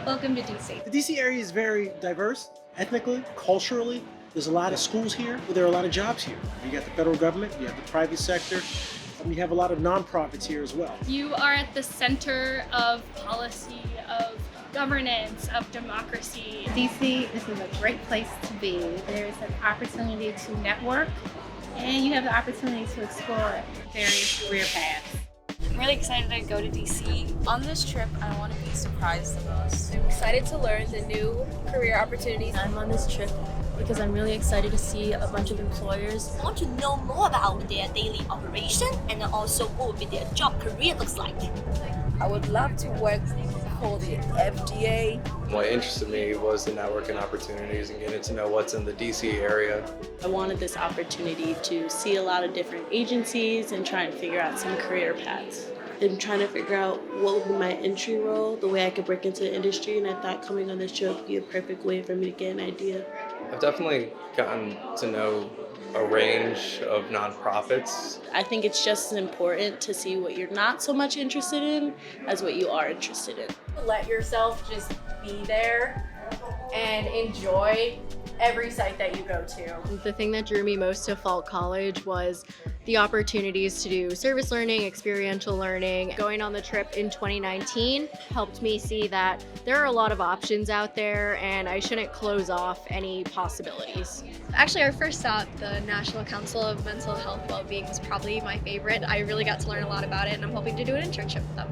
Welcome to DC. The DC area is very diverse, ethnically, culturally. There's a lot of schools here, but there are a lot of jobs here. You got the federal government, you have the private sector, and you have a lot of nonprofits here as well. You are at the center of policy, of governance, of democracy. DC, this is a great place to be. There's an opportunity to network, and you have the opportunity to explore various career paths. I'm really excited to go to DC. On this trip, I want to be surprised the most. I'm excited to learn the new career opportunities. I'm on this trip because I'm really excited to see a bunch of employers. I want to know more about their daily operation and also what would be their job career looks like. I would love to work for the FDA. What interested me was the networking opportunities and getting to know what's in the DC area. I wanted this opportunity to see a lot of different agencies and try and figure out some career paths. I'm trying to figure out what would be my entry role, the way I could break into the industry, and I thought coming on this trip would be a perfect way for me to get an idea. I've definitely gotten to know a range of nonprofits. I think it's just as important to see what you're not so much interested in as what you are interested in. Let yourself just be there and enjoy every site that you go to. The thing that drew me most to Falk College was the opportunities to do service learning, experiential learning. Going on the trip in 2019 helped me see that there are a lot of options out there and I shouldn't close off any possibilities. Actually, our first stop, the National Council of Mental Health Wellbeing, was probably my favorite. I really got to learn a lot about it and I'm hoping to do an internship with them.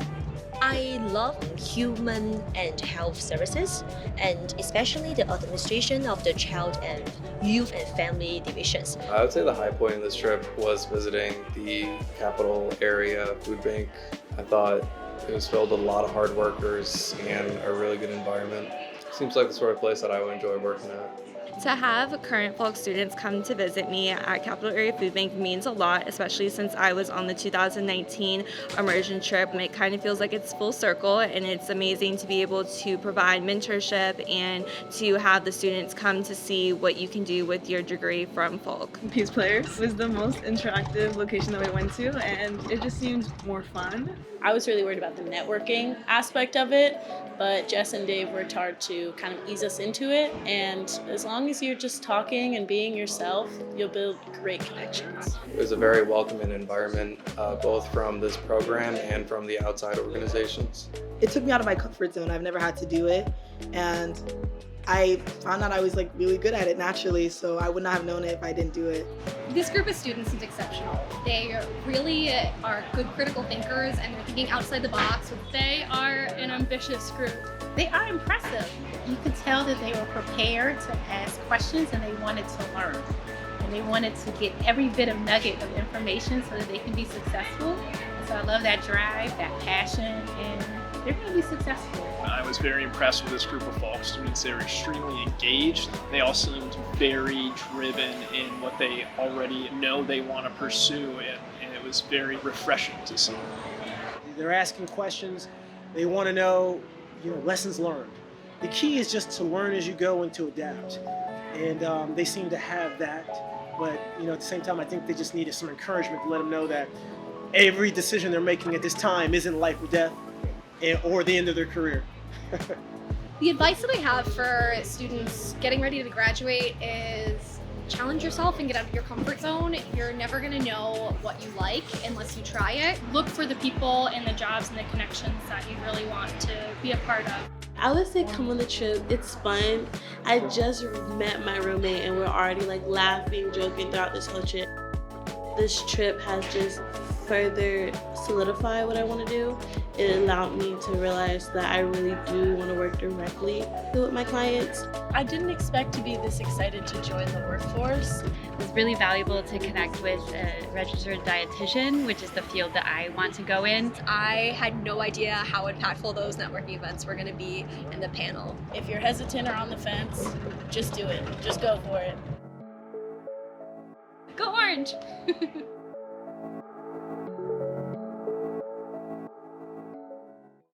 I love human and health services, and especially the administration of the child and youth and family divisions. I would say the high point of this trip was visiting the capital area food bank. I thought it was filled with a lot of hard workers and a really good environment. Seems like the sort of place that I would enjoy working at. To have current Falk students come to visit me at Capital Area Food Bank means a lot, especially since I was on the 2019 Immersion trip. It kind of feels like it's full circle, and it's amazing to be able to provide mentorship and to have the students come to see what you can do with your degree from Falk. Peace Players was the most interactive location that we went to, and it just seemed more fun. I was really worried about the networking aspect of it, but Jess and Dave worked hard to kind of ease us into it, and as long as you're just talking and being yourself, you'll build great connections. It was a very welcoming environment, both from this program and from the outside organizations. It took me out of my comfort zone. I've never had to do it, and I found out I was really good at it naturally, so I would not have known it if I didn't do it. This group of students is exceptional. They really are good critical thinkers and they're thinking outside the box. They are an ambitious group. They are impressive. You could tell that they were prepared to ask questions and they wanted to learn. And they wanted to get every bit of nugget of information so that they can be successful. So I love that drive, that passion, and they're going to be successful. I was very impressed with this group of Falk students. They were extremely engaged. They all seemed very driven in what they already know they want to pursue, and it was very refreshing to see. They're asking questions. They want to know, lessons learned. The key is just to learn as you go and to adapt. And they seem to have that. But at the same time, I think they just needed some encouragement to let them know that every decision they're making at this time isn't life or death or the end of their career. The advice that I have for students getting ready to graduate is challenge yourself and get out of your comfort zone. You're never going to know what you like unless you try it. Look for the people and the jobs and the connections that you really want to be a part of. I would say come on the trip, it's fun. I just met my roommate and we're already laughing, joking throughout this whole trip. This trip has just further solidified what I want to do. It allowed me to realize that I really do want to work directly with my clients. I didn't expect to be this excited to join the workforce. It was really valuable to connect with a registered dietitian, which is the field that I want to go in. I had no idea how impactful those networking events were going to be in the panel. If you're hesitant or on the fence, just do it. Just go for it. Go Orange!